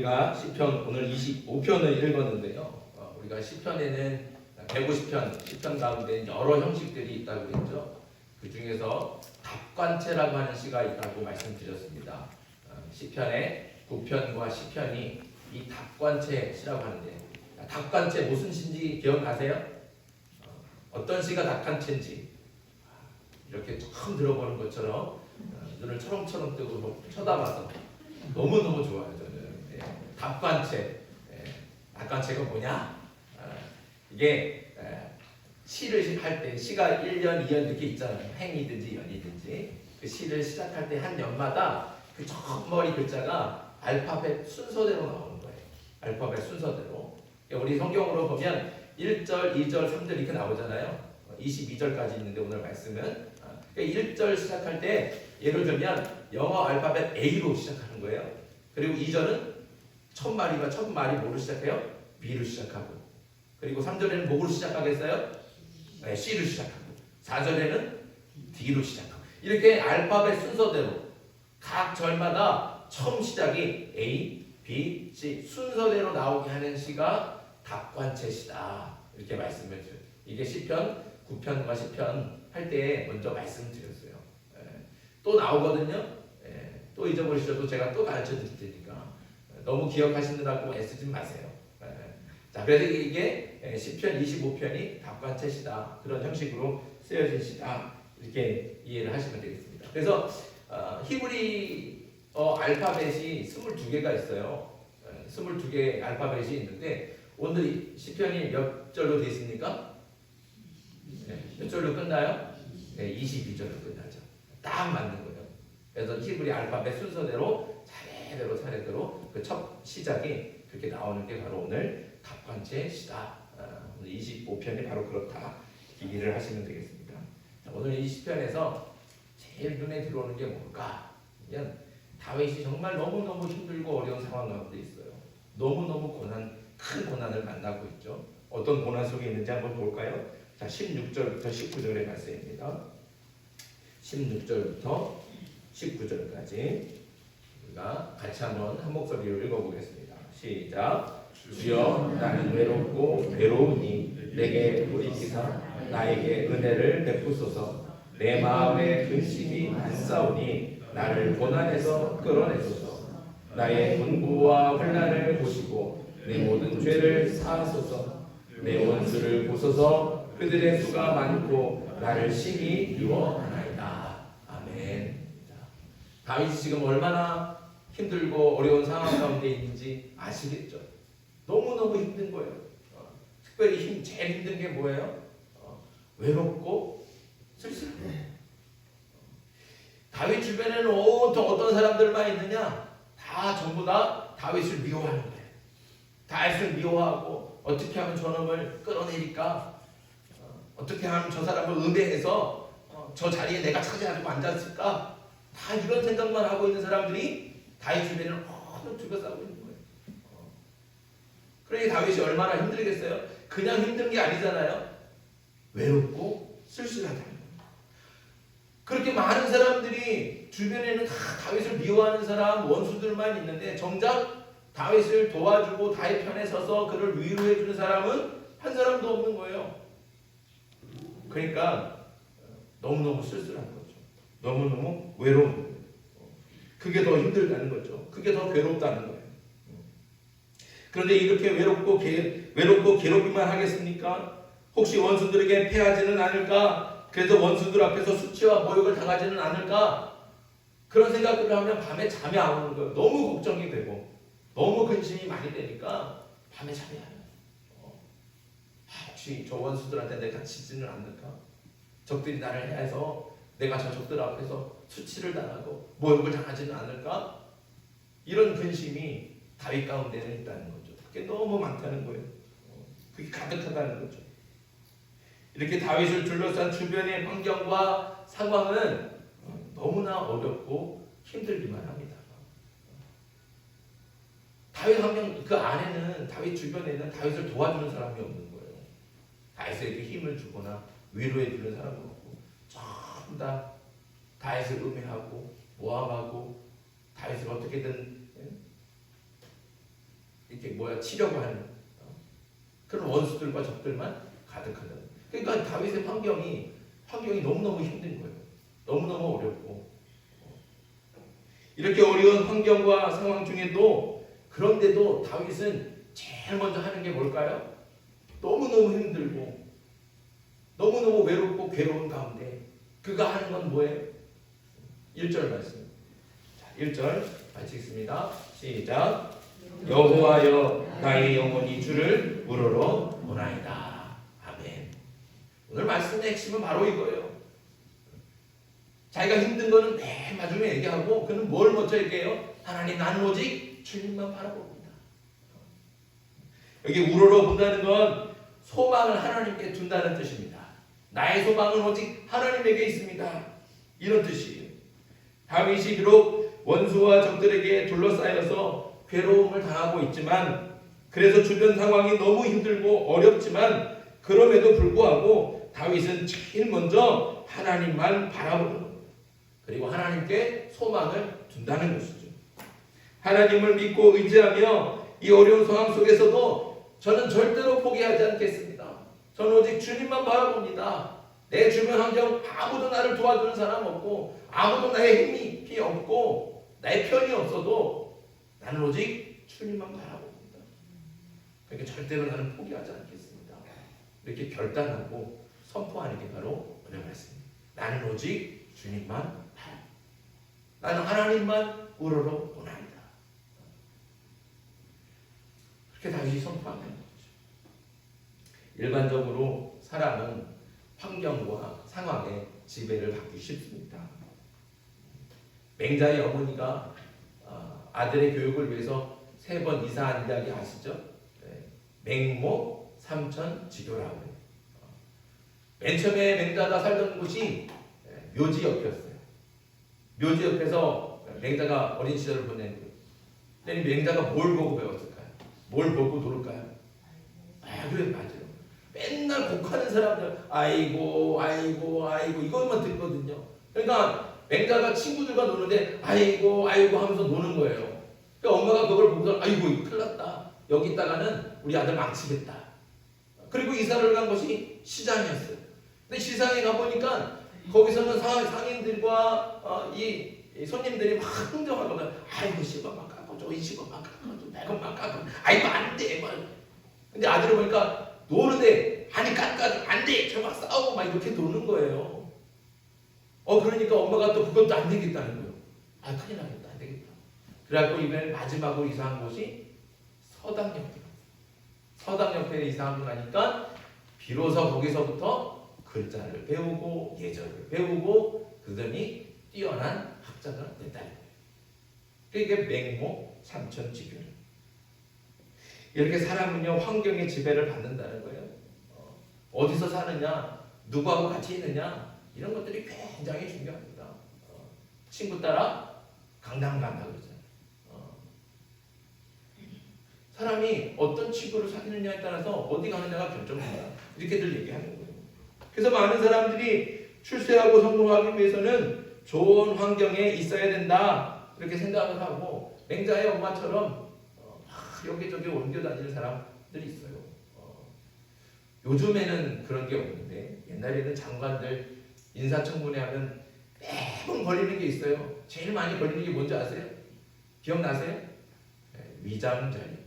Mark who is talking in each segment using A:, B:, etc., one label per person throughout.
A: 우리가 시편 오늘 25편을 읽었는데요. 우리가 시편에는 150편, 시편 가운데 여러 형식들이 있다고 그랬죠. 그 중에서 답관체라고 하는 시가 있다고 말씀드렸습니다. 시편의 9편과 10편이 이 답관체 시라고 하는데, 답관체 무슨 시인지 기억나세요? 어떤 시가 답관체인지 이렇게 처음 들어보는 것처럼 눈을 초롱초롱 뜨고 쳐다봐서 너무너무 좋아요. 저는 답관체. 답관체가 뭐냐? 이게 시를 할 때 시가 1년, 2년 이렇게 있잖아요. 행이든지 연이든지 그 시를 시작할 때 한 년마다 그 첫머리 글자가 알파벳 순서대로 나오는 거예요. 알파벳 순서대로. 우리 성경으로 보면 1절, 2절, 3절 이렇게 나오잖아요. 22절까지 있는데 오늘 말씀은 1절 시작할 때 예를 들면 영어 알파벳 A로 시작하는 거예요. 그리고 2절은 첫 말이 뭐로 시작해요? B로 시작하고, 그리고 3절에는 뭐로 시작하겠어요? C로 시작하고, 4절에는 D로 시작하고, 이렇게 알파벳 순서대로 각 절마다 처음 시작이 A, B, C 순서대로 나오게 하는 시가 답관체 시다. 이렇게 말씀을 드려요. 이게 시편 9편과 10편 할 때 먼저 말씀드렸어요. 또 나오거든요. 또 잊어버리셔도 제가 또 가르쳐 드릴 테니까 너무 기억하시느라고 애쓰지 마세요. 자, 그래서 이게 시편 25편이 답관체 시다. 그런 형식으로 쓰여진 시다. 이렇게 이해를 하시면 되겠습니다. 그래서 히브리어 알파벳이 22개가 있어요. 22개의 알파벳이 있는데 오늘 시편이 몇 절로 되어 있습니까? 몇 절로 끝나요? 22절로 끝나죠. 딱 맞는 거예요. 그래서 히브리 알파벳 순서대로 차례대로 그 첫 시작이 그렇게 나오는 게 바로 오늘 답관체 시다. 오늘 25편이 바로 그렇다. 기기를 하시면 되겠습니다. 오늘 이 시편에서 제일 눈에 들어오는 게 뭘까? 그냥 다윗이 정말 너무너무 힘들고 어려운 상황 가운데 있어요. 너무너무 큰 고난을 만나고 있죠. 어떤 고난 속에 있는지 한번 볼까요? 자, 16절부터 19절의 말씀입니다. 16절부터 19절까지 우리가 같이 한번 한 목소리로 읽어보겠습니다. 시작. 주여, 나는 외롭고 괴로우니 내게 돌이키사 나에게 은혜를 베푸소서. 내 마음에 근심이 많사오니 나를 고난에서 끌어내소서. 나의 분부와 환난을 보시고 내 모든 죄를 사하소서. 내 원수를 보소서. 그들의 수가 많고 나를 심히 미워하나이다. 아멘. 다윗이 지금 얼마나 힘들고 어려운 상황 가운데 있는지 아시겠죠? 너무너무 힘든 거예요. 특별히 제일 힘든 게 뭐예요? 외롭고 쓸쓸해. 다윗 주변에는 어떤 사람들만 있느냐? 다 전부 다 다윗을 미워하는 거예요. 다윗을 미워하고 어떻게 하면 저놈을 끌어내릴까? 어떻게 하면 저 사람을 음해해서 저 자리에 내가 차지하고 앉았을까? 다 이런 생각만 하고 있는 사람들이 다윗 주변에는 둘러싸고 있는 거예요. 그러니 다윗이 얼마나 힘들겠어요? 그냥 힘든 게 아니잖아요. 외롭고 쓸쓸하다는 거예요. 그렇게 많은 사람들이 주변에는 다 다윗을 미워하는 사람, 원수들만 있는데 정작 다윗을 도와주고 다윗 편에 서서 그를 위로해 주는 사람은 한 사람도 없는 거예요. 그러니까 너무너무 쓸쓸한 거죠. 너무너무 외로운 거예요. 그게 더 힘들다는 거죠. 그게 더 괴롭다는 거예요. 그런데 이렇게 외롭고 괴롭기만 하겠습니까? 혹시 원수들에게 패하지는 않을까? 그래서 원수들 앞에서 수치와 모욕을 당하지는 않을까? 그런 생각들을 하면 밤에 잠이 안 오는 거예요. 너무 걱정이 되고 너무 근심이 많이 되니까 밤에 잠이 안 와요. 혹시 저 원수들한테 내가 지지는 않을까? 적들이 나를 해서 내가 저 적들 앞에서 수치를 당하고 모욕을 당하지는 않을까? 이런 근심이 다윗 가운데는 있다는 거죠. 그게 너무 많다는 거예요. 그게 가득하다는 거죠. 이렇게 다윗을 둘러싼 주변의 환경과 상황은 너무나 어렵고 힘들기만 합니다. 다윗 환경 그 안에는 다윗 주변에는 다윗을 도와주는 사람이 없는 거예요. 다윗에게 힘을 주거나 위로해 주는 사람은 없고 전부 다 다윗을 음해하고 모함하고 다윗을 어떻게든 치려고 하는 그런 원수들과 적들만 가득하다. 그러니까 다윗의 환경이 너무너무 힘든 거예요. 너무너무 어렵고 이렇게 어려운 환경과 상황 중에도 그런데도 다윗은 제일 먼저 하는 게 뭘까요? 너무너무 힘들고 너무너무 외롭고 괴로운 가운데 그가 하는 건 뭐예요? 1절 말씀. 자, 1절 마치겠습니다. 시작. 여호와여 나의 영혼이 주를 우러러 보나이다. 아멘. 오늘 말씀의 핵심은 바로 이거예요. 자기가 힘든 거는 맨 마지막에 얘기하고 그는 뭘 먼저 얘기해요? 하나님 나는 오직 주님만 바라봅니다. 여기 우러러 본다는 건 소망을 하나님께 둔다는 뜻입니다. 나의 소망은 오직 하나님에게 있습니다. 이런 뜻이에요. 다윗이 비록 원수와 적들에게 둘러싸여서 괴로움을 당하고 있지만 그래서 주변 상황이 너무 힘들고 어렵지만 그럼에도 불구하고 다윗은 제일 먼저 하나님만 바라보는 겁니다. 그리고 하나님께 소망을 둔다는 것이죠. 하나님을 믿고 의지하며 이 어려운 상황 속에서도 저는 절대로 포기하지 않겠습니다. 저는 오직 주님만 바라봅니다. 내 주변 환경 아무도 나를 도와주는 사람 없고 아무도 나의 힘이 필요 없고 나의 편이 없어도 나는 오직 주님만 바라봅니다. 그러니까 절대로 나는 포기하지 않겠습니다. 이렇게 결단하고 선포하는 게 바로 오늘 말씀입니다. 나는 오직 주님만 바라봅니다. 나는 하나님만 우러러 보나이다. 그렇게 다윗이 선포하는 거죠. 일반적으로 사람은 환경과 상황에 지배를 받기 쉽습니다. 맹자의 어머니가 아들의 교육을 위해서 3번 이사한 이야기 아시죠? 맹모 삼천지교라고 해요. 맨 처음에 맹자가 살던 곳이 묘지 옆이었어요. 묘지 옆에서 맹자가 어린 시절을 보낸 거예요. 그런데 맹자가 뭘 보고 배웠을까요? 뭘 보고 놀을까요? 그래 맞아요. 맨날 곡하는 사람들 아이고 이것만 듣거든요. 그러니까 맹자가 친구들과 노는데 아이고 하면서 노는 거예요. 그러니까 엄마가 그걸 보고서 아이고 이거 큰일 났다. 여기 있다가는 우리 아들 망치겠다. 그리고 이사를 간 것이 시장이었어요. 근데 시장에 가보니까 거기서는 상인들과 이 손님들이 막 흥정하거든. 아이고 10원만 깎고 저 20원만 깎고 100원만 깎고 아이고 안 돼. 근데 아들을 보니까 노는데 아니 깎아줘 안 돼. 저 막 싸우고 막 이렇게 노는 거예요. 그러니까 엄마가 또 그것도 안 되겠다는 거예요. 큰일 나겠다. 안 되겠다. 그래갖고 이번에 마지막으로 이사한 곳이 서당역에 이사하고 나니까 비로소 거기서부터 글자를 배우고 예절을 배우고 그들이 뛰어난 학자가 됐다는 거예요. 그게 맹모 삼천지교예요. 이렇게 사람은요 환경의 지배를 받는다는 거예요. 어디서 사느냐, 누구하고 같이 있느냐 이런 것들이 굉장히 중요합니다. 친구 따라 강남 간다 그러잖아요. 사람이 어떤 친구를 사귀느냐에 따라서 어디 가느냐가 결정된다. 이렇게들 얘기하는 거예요. 그래서 많은 사람들이 출세하고 성공하기 위해서는 좋은 환경에 있어야 된다. 이렇게 생각을 하고 맹자의 엄마처럼 여기저기 옮겨 다니는 사람들이 있어요. 요즘에는 그런 게 없는데 옛날에는 장관들 인사청문회 하면 매번 걸리는 게 있어요. 제일 많이 걸리는 게 뭔지 아세요? 기억나세요? 위장자리.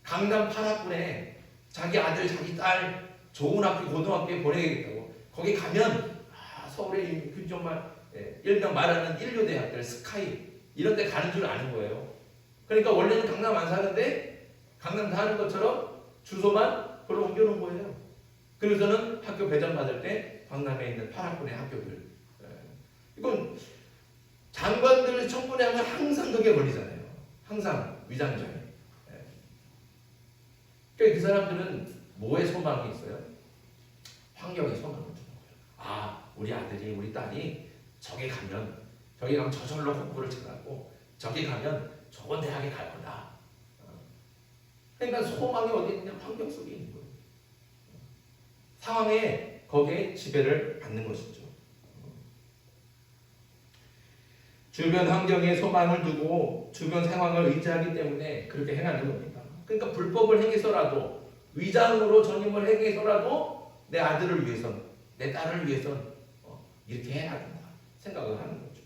A: 강남 8학군에 자기 아들, 자기 딸 좋은 학교, 고등학교에 보내야겠다고. 거기 가면 서울에 정말 일명 말하는 인류대학들, 스카이 이런 데 가는 줄 아는 거예요. 그러니까 원래는 강남 안 사는데 강남 사는 것처럼 주소만 그걸로 옮겨놓은 거예요. 그래서는 학교 배정 받을 때 강남에 있는 8학군의 학교들. 이건 장관들 청문회 하면 항상 그게 걸리잖아요. 항상 위장자리. 그러니까 그 사람들은 뭐에 소망이 있어요? 환경에 소망을 주는 거예요. 우리 아들이 우리 딸이 저기 가면 저절로 공부를 잘하고 저기 가면 좋은 대학에 갈 거다. 그러니까 소망이 어디 있냐? 환경 속에 있는 거예요. 상황에 거기에 지배를 받는 것이죠. 주변 환경에 소망을 두고 주변 상황을 의지하기 때문에 그렇게 행하는 겁니다. 그러니까 불법을 행해서라도 위장으로 전임을 행해서라도 내 아들을 위해선 내 딸을 위해선 이렇게 해야 된다 생각을 하는 거죠.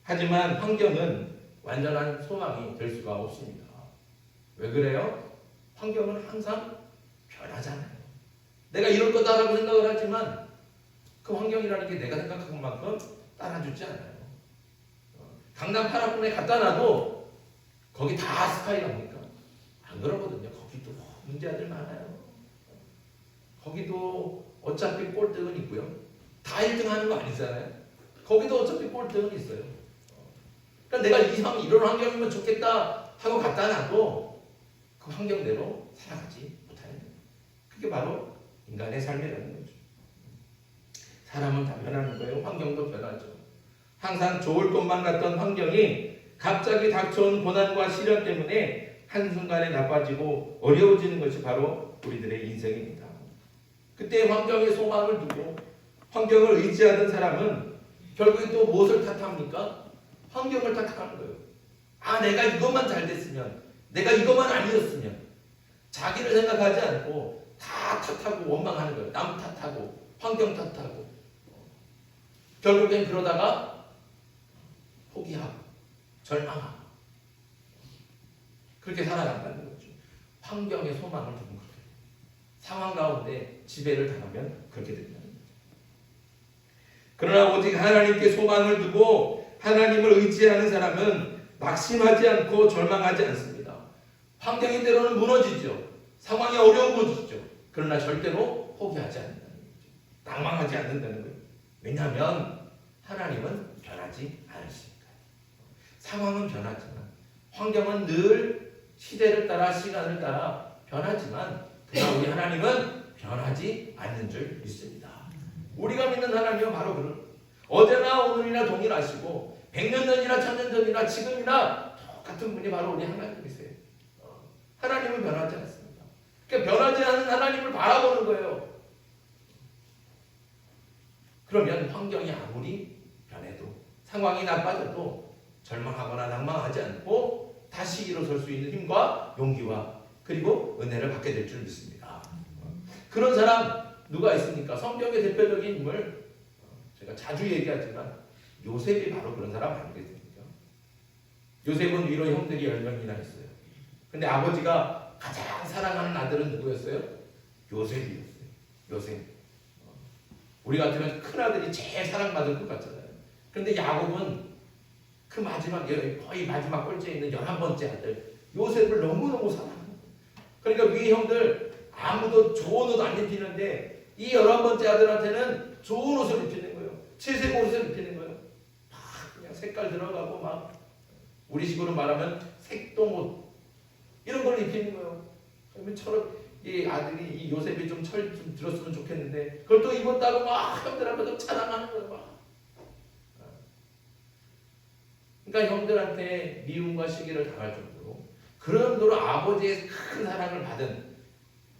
A: 하지만 환경은 완전한 소망이 될 수가 없습니다. 왜 그래요? 환경은 항상 변하잖아요. 내가 이럴 거다라고 생각을 하지만 그 환경이라는 게 내가 생각한 만큼 따라주지 않아요. 강남 8학군에 갖다 놔도 거기 다 스카이랍니까? 안 그러거든요. 거기도 문제아들 많아요. 거기도 어차피 꼴등은 있고요. 다 1등 하는 거 아니잖아요. 거기도 어차피 꼴등은 있어요. 그러니까 내가 이런 환경이면 좋겠다 하고 갖다 놔도 그 환경대로 살아가지 못하는 거예요. 그게 바로 인간의 삶이라는 거죠. 사람은 다 변하는 거예요. 환경도 변하죠. 항상 좋을 것만 같던 환경이 갑자기 닥쳐온 고난과 시련 때문에 한순간에 나빠지고 어려워지는 것이 바로 우리들의 인생입니다. 그때 환경에 소망을 두고 환경을 의지하던 사람은 결국에 또 무엇을 탓합니까? 환경을 탓하는 거예요. 아, 내가 이것만 잘 됐으면, 내가 이것만 아니었으면, 자기를 생각하지 않고 다 탓하고 원망하는 거예요. 남 탓하고 환경 탓하고 결국엔 그러다가 포기하고 절망하고 그렇게 살아간다는 거죠. 환경에 소망을 두는 거예요. 상황 가운데 지배를 당하면 그렇게 된다는 거죠. 그러나 오직 하나님께 소망을 두고 하나님을 의지하는 사람은 낙심하지 않고 절망하지 않습니다. 환경이 때로는 무너지죠. 상황이 어려워지죠. 그러나 절대로 포기하지 않는다는 거죠. 낭망하지 않는다는 거예요. 왜냐하면 하나님은 변하지 않으시니까요. 상황은 변하지만 환경은 늘 시대를 따라 시간을 따라 변하지만 그러나 우리 하나님은 변하지 않는 줄 믿습니다. 우리가 믿는 하나님은 바로 그런 어제나 오늘이나 동일하시고 100년 전이나 1000년 전이나 지금이나 똑같은 분이 바로 우리 하나님이세요. 하나님은 변하지 않습니다. 그러니까 변하지 않는 하나님을 바라보는 거예요. 그러면 환경이 아무리 변해도 상황이 나빠져도 절망하거나 낭망하지 않고 다시 일어설 수 있는 힘과 용기와 그리고 은혜를 받게 될 줄 믿습니다. 그런 사람 누가 있습니까? 성경의 대표적인 인물 제가 자주 얘기하지만 요셉이 바로 그런 사람 아니겠습니까? 요셉은 위로 형들이 10명이나 있어요. 근데 아버지가 가장 사랑하는 아들은 누구였어요? 요셉이었어요. 요셉. 우리 같으면 큰아들이 제일 사랑받을 것 같잖아요. 그런데 야곱은 그 마지막 거의 마지막 꼴찌에 있는 11번째 아들 요셉을 너무너무 사랑해요. 그러니까 위 형들 아무도 좋은 옷 안 입히는데 이 11번째 아들한테는 좋은 옷을 입히는 거예요. 채색 옷을 입히는 거예요. 막 그냥 색깔 들어가고 막 우리 식으로 말하면 색동옷 이런 걸 입히는 거예요. 그러면 이 아들이 이 요셉이 좀 들었으면 좋겠는데 그걸 또 입었다고 막 형들 앞에서 자랑하는 거예요. 막. 그러니까 형들한테 미움과 시기를 당할 정도로 그런 정도로 아버지의 큰 사랑을 받은.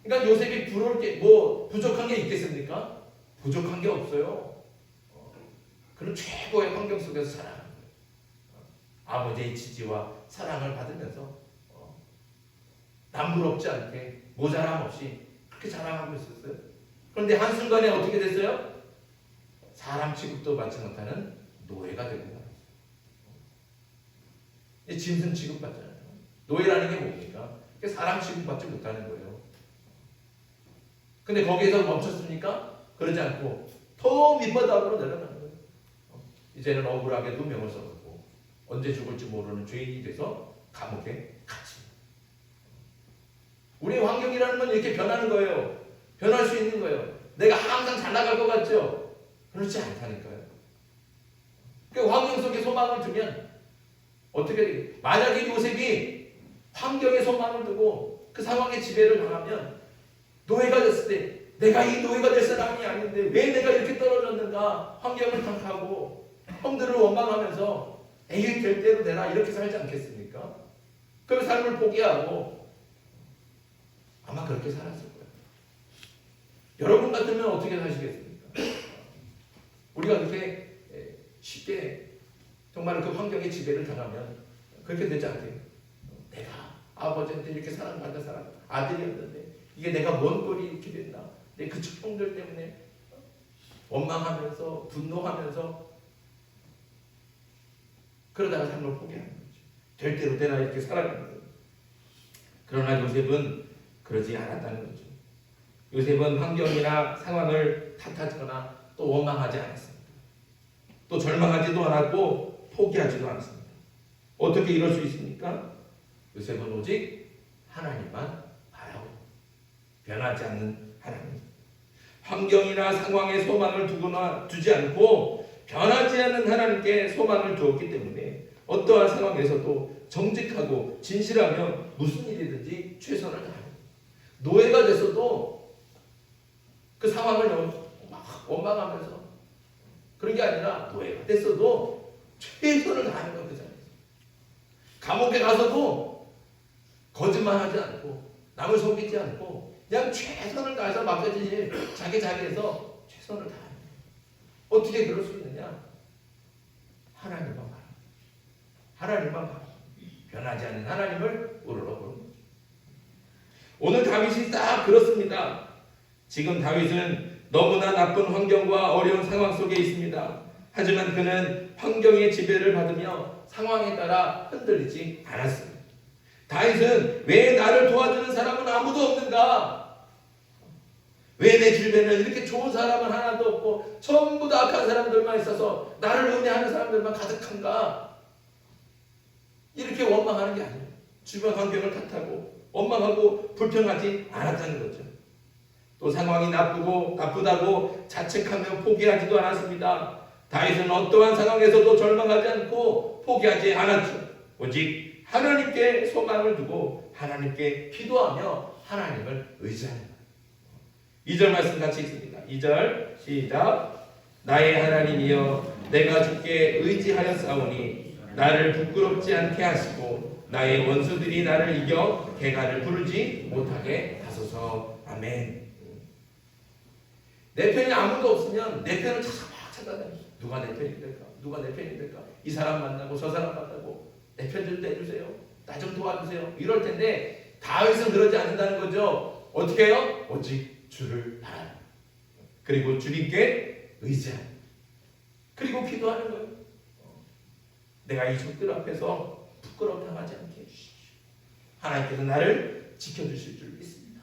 A: 그러니까 요셉이 부러울 게 뭐 부족한 게 있겠습니까? 부족한 게 없어요. 그런 최고의 환경 속에서 살아가는 거예요. 아버지의 지지와 사랑을 받으면서 남부럽지 않게 모자람 없이 그렇게 자랑하고 있었어요. 그런데 한순간에 어떻게 됐어요? 사람 취급도 받지 못하는 노예가 되고 말았어요. 짐승 취급받잖아요. 노예라는 게 뭡니까? 사람 취급받지 못하는 거예요. 근데 거기에서 멈췄습니까? 그러지 않고 더 밑바닥으로 내려가는 거예요. 이제는 억울하게 누명을 써갖고 언제 죽을지 모르는 죄인이 돼서 감옥에 갇힙니다. 우리의 환경이라는 건 이렇게 변하는 거예요. 변할 수 있는 거예요. 내가 항상 잘 나갈 것 같죠? 그렇지 않다니까요. 그러니까 환경 속에 소망을 두면 어떻게 되겠어요? 만약에 요셉이 환경에 소망을 두고 그 상황에 지배를 당하면 노예가 됐을 때 내가 이 노예가 될 사람이 아닌데 왜 내가 이렇게 떨어졌는가 환경을 탓하고 형들을 원망하면서 에이 될 대로 되나 이렇게 살지 않겠습니까? 그 삶을 포기하고 아마 그렇게 살았을 거예요. 여러분 같으면 어떻게 사시겠습니까? 우리가 그렇게 쉽게 정말 그 환경에 지배를 당하면 그렇게 되지 않대요. 내가 아버지한테 이렇게 사랑받는 사람 아들이었는데 이게 내가 뭔 꼴이 이렇게 됐나? 내 그 축복들 때문에 원망하면서 분노하면서 그러다가 삶을 포기하는 거죠. 될 대로 되나 이렇게 살아가는 거예요. 그러나 요셉은 그러지 않았다는 거죠. 요셉은 환경이나 상황을 탓하거나 또 원망하지 않았습니다. 또 절망하지도 않았고 포기하지도 않았습니다. 어떻게 이럴 수 있습니까? 요셉은 오직 하나님만 바라고 변하지 않는 하나님. 환경이나 상황에 소망을 두거나 두지 않고 변하지 않는 하나님께 소망을 두었기 때문에 어떠한 상황에서도 정직하고 진실하며 무슨 일이든지 최선을 다합니다. 노예가 됐어도 그 상황을 막 원망하면서 그런 게 아니라 노예가 됐어도 최선을 다하는 것 그 자리에서. 감옥에 가서도 거짓말하지 않고 남을 속이지 않고 그냥 최선을 다해서 맡겨진 자기 자리에서 최선을 다합니다. 어떻게 그럴 수 있느냐? 하나님만 바라. 하나님만 바라. 변하지 않는 하나님을 우러러 보는 거죠. 오늘 다윗이 딱 그렇습니다. 지금 다윗은 너무나 나쁜 환경과 어려운 상황 속에 있습니다. 하지만 그는 환경의 지배를 받으며 상황에 따라 흔들리지 않았습니다. 다윗은 왜 나를 도와주는 사람은 아무도 없는가? 왜 내 주변에 이렇게 좋은 사람은 하나도 없고 전부 다 악한 사람들만 있어서 나를 은혜하는 사람들만 가득한가? 이렇게 원망하는 게 아니에요. 주변 환경을 탓하고 원망하고 불평하지 않았다는 거죠. 또 상황이 나쁘다고 자책하며 포기하지도 않았습니다. 다윗은 어떠한 상황에서도 절망하지 않고 포기하지 않았죠. 오직 하나님께 소망을 두고 하나님께 기도하며 하나님을 의지하는 거예요. 2절 말씀 같이 읽습니다. 2절 시작. 나의 하나님이여 내가 주께 의지하였사오니 나를 부끄럽지 않게 하시고 나의 원수들이 나를 이겨 개가를 부르지 못하게 하소서. 아멘. 내 편이 아무도 없으면 내 편을 찾아다니죠. 누가 내 편이 될까? 누가 내 편이 될까? 이 사람 만나고 저 사람 만나고 내 편 좀 내주세요. 나 좀 도와주세요. 이럴 텐데 다윗은 그러지 않는다는 거죠. 어떻게 해요? 오직 주를 바라는 그리고 주님께 의지하는 그리고 기도하는 거예요. 내가 이 적들 앞에서 부끄러움 당하지 않게 해주십시오. 하나님께서 나를 지켜주실 줄 믿습니다.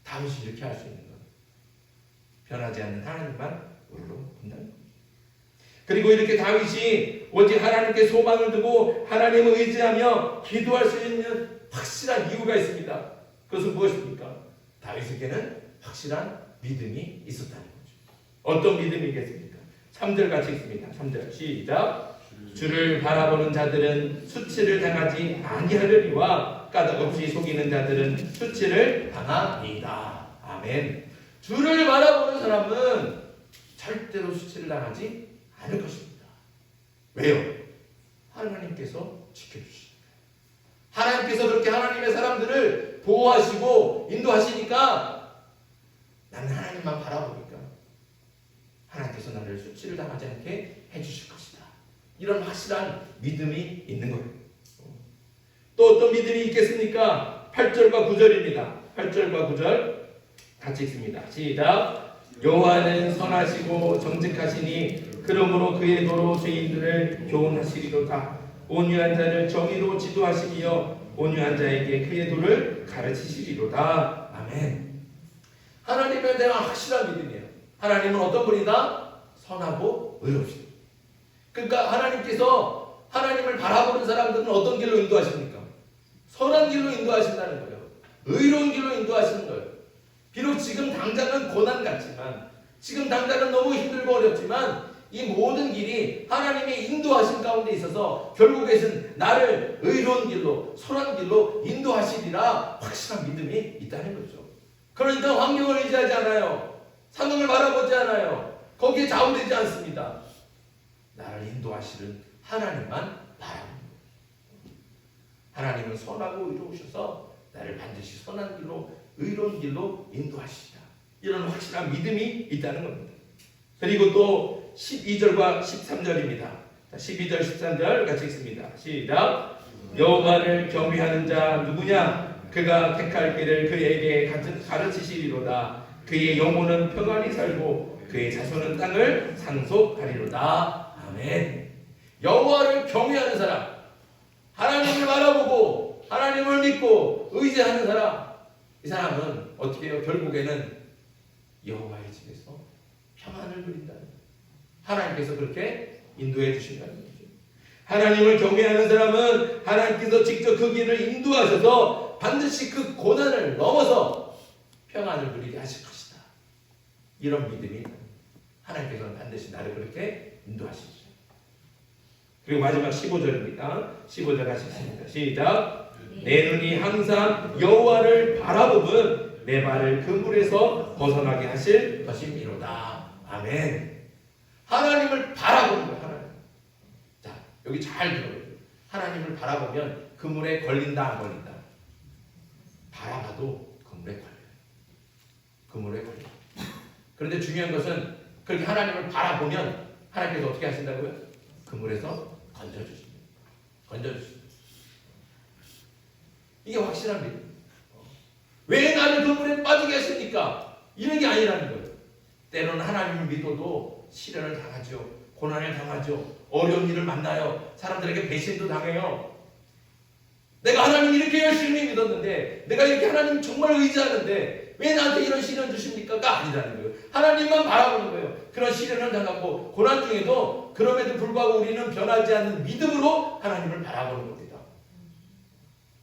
A: 다윗이 이렇게 할 수 있는 것. 변하지 않는 하나님만 우러러 본다는 겁니다. 그리고 이렇게 다윗이 오직 하나님께 소망을 두고 하나님을 의지하며 기도할 수 있는 확실한 이유가 있습니다. 그것은 무엇입니까? 다윗에게는 확실한 믿음이 있었다는 거죠. 어떤 믿음이겠습니까? 3절 같이 읽습니다. 3절 시작. 주를 바라보는 자들은 수치를 당하지 아니하려니와 까닭없이 속이는 자들은 수치를 당하리이다. 아멘. 주를 바라보는 사람은 절대로 수치를 당하지 않을 것입니다. 왜요? 하나님께서 지켜주십니다. 하나님께서 그렇게 하나님의 사람들을 보호하시고 인도하시니까 나는 하나님만 바라보니까 하나님께서 나를 수치를 당하지 않게 해주실 것이다. 이런 확실한 믿음이 있는 거예요. 또 어떤 믿음이 있겠습니까? 8절과 9절입니다. 8절과 9절 같이 읽습니다. 시작. 여호와는 선하시고 정직하시니 그러므로 그의 도로 죄인들을 교훈하시리로다. 온유한 자를 정의로 지도하시며 온유한 자에게 그의 도를 가르치시리로다. 아멘. 하나님에 대한 확실한 믿음이에요. 하나님은 어떤 분이다? 선하고 의롭시다. 그러니까 하나님께서 하나님을 바라보는 사람들은 어떤 길로 인도하십니까? 선한 길로 인도하신다는 거예요. 의로운 길로 인도하시는 거예요. 비록 지금 당장은 고난 같지만 지금 당장은 너무 힘들고 어렵지만 이 모든 길이 하나님의 인도하신 가운데 있어서 결국에는 나를 의로운 길로 선한 길로 인도하시리라 확실한 믿음이 있다는 거죠. 그러니까 환경을 의지하지 않아요. 상황을 바라보지 않아요. 거기에 좌우되지 않습니다. 나를 인도하시는 하나님만 바라봅니다. 하나님은 선하고 의로우셔서 나를 반드시 선한 길로 의로운 길로 인도하시리라. 이런 확실한 믿음이 있다는 겁니다. 그리고 또 12절과 13절입니다. 12절 13절 같이 읽습니다. 시작. 여호와를 경외하는 자 누구냐? 그가 택할 길을 그에게 가르치시리로다. 그의 영혼은 평안히 살고 그의 자손은 땅을 상속하리로다. 아멘. 여호와를 경외하는 사람, 하나님을 바라보고 하나님을 믿고 의지하는 사람, 이 사람은 어떻게 해요? 결국에는 여호와의 집에서 평안을 누린다는 거예요. 하나님께서 그렇게 인도해 주신다는 거죠. 하나님을 경외하는 사람은 하나님께서 직접 그 길을 인도하셔서 반드시 그 고난을 넘어서 평안을 누리게 하실 것이다. 이런 믿음이 하나님께서는 반드시 나를 그렇게 인도하시죠. 그리고 마지막 15절입니다. 15절 하시겠습니다. 시작. 내 눈이 항상 여호와를 바라보면 내 발을 그 물에서 벗어나게 하실 것임이로다. 아멘. 하나님을 바라보는 거예요. 하나님. 자, 여기 잘 들어요. 하나님을 바라보면 그 물에 걸린다 안 걸린다? 바라봐도 그 물에 걸려요. 그 물에 걸려요. 그런데 중요한 것은 그렇게 하나님을 바라보면 하나님께서 어떻게 하신다고요? 그 물에서 건져주십니다. 건져주십니다. 이게 확실한 믿음. 왜 나를 그 물에 빠지게 하십니까? 이런 게 아니라는 거예요. 때로는 하나님을 믿어도 시련을 당하죠. 고난을 당하죠. 어려운 일을 만나요. 사람들에게 배신도 당해요. 내가 하나님 이렇게 열심히 믿었는데, 내가 이렇게 하나님 정말 의지하는데 왜 나한테 이런 시련 주십니까?가 아니라는 거예요. 하나님만 바라보는 거예요. 그런 시련을 당하고 고난 중에도 그럼에도 불구하고 우리는 변하지 않는 믿음으로 하나님을 바라보는 겁니다.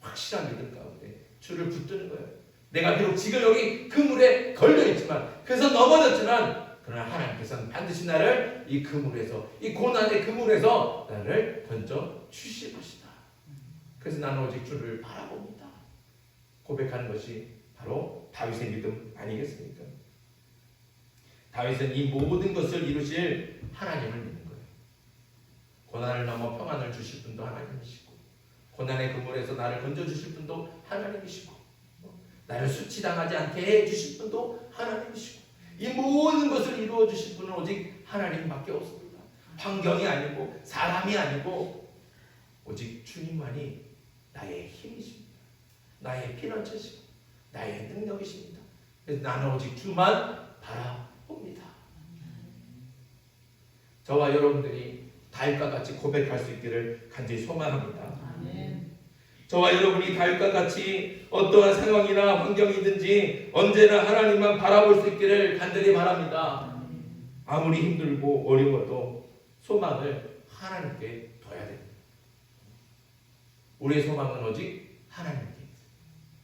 A: 확실한 믿음 가운데 주를 붙드는 거예요. 내가 비록 지금 여기 그 물에 걸려있지만, 그래서 넘어졌지만, 그러나 하나님께서는 반드시 나를 이 그물에서, 이 고난의 그물에서 나를 건져 주실 것이다. 그래서 나는 오직 주를 바라봅니다. 고백하는 것이 바로 다윗의 믿음 아니겠습니까? 다윗은 이 모든 것을 이루실 하나님을 믿는 거예요. 고난을 넘어 평안을 주실 분도 하나님이시고, 고난의 그물에서 나를 건져 주실 분도 하나님이시고, 나를 수치당하지 않게 해 주실 분도 하나님이시고, 이 모든 것을 이루어 주실 분은 오직 하나님밖에 없습니다. 환경이 아니고 사람이 아니고 오직 주님만이 나의 힘이십니다. 나의 피난처시고 나의 능력이십니다. 그래서 나는 오직 주만 바라봅니다. 저와 여러분들이 다윗과 같이 고백할 수 있기를 간절히 소망합니다. 저와 여러분이 다윗과 같이 어떠한 상황이나 환경이든지 언제나 하나님만 바라볼 수 있기를 간절히 바랍니다. 아무리 힘들고 어려워도 소망을 하나님께 둬야 됩니다. 우리의 소망은 오직 하나님께 있어요.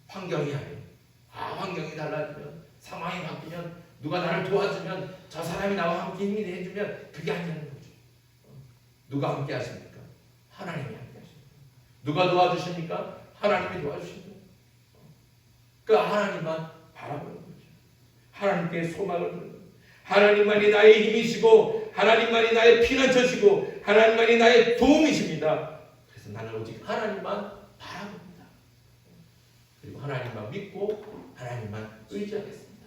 A: 환경이 아니에요. 환경이 달라지면, 상황이 바뀌면, 누가 나를 도와주면, 저 사람이 나와 함께 힘이 해주면 그게 아니라는 거죠. 누가 함께 하십니까? 하나님이 함께 하십니다. 누가 도와주십니까? 하나님이 도와주십니다. 그 하나님만 바라보는 거죠. 하나님께 소망을 두는 거죠. 하나님만이 나의 힘이시고, 하나님만이 나의 피난처시고, 하나님만이 나의 도움이십니다. 그래서 나는 오직 하나님만 바라봅니다. 그리고 하나님만 믿고 하나님만 의지하겠습니다.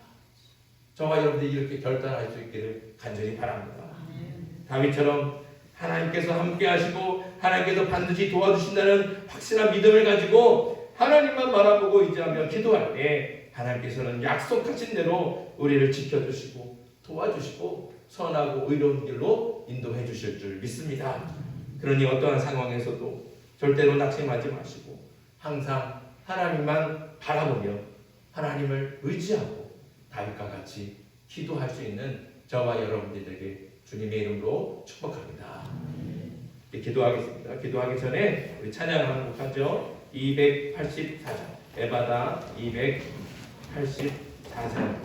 A: 저와 여러분들이 이렇게 결단할 수 있기를 간절히 바랍니다. 다윗처럼 하나님께서 함께 하시고 하나님께서 반드시 도와주신다는 확실한 믿음을 가지고 하나님만 바라보고 의지하며 기도할 때 하나님께서는 약속하신 대로 우리를 지켜주시고 도와주시고 선하고 의로운 길로 인도해 주실 줄 믿습니다. 그러니 어떠한 상황에서도 절대로 낙심하지 마시고 항상 하나님만 바라보며 하나님을 의지하고 다윗과 같이 기도할 수 있는 저와 여러분들에게 주님의 이름으로 축복합니다. 기도하겠습니다. 기도하기 전에 우리 찬양 한곡 하죠. 284장 에바다 284장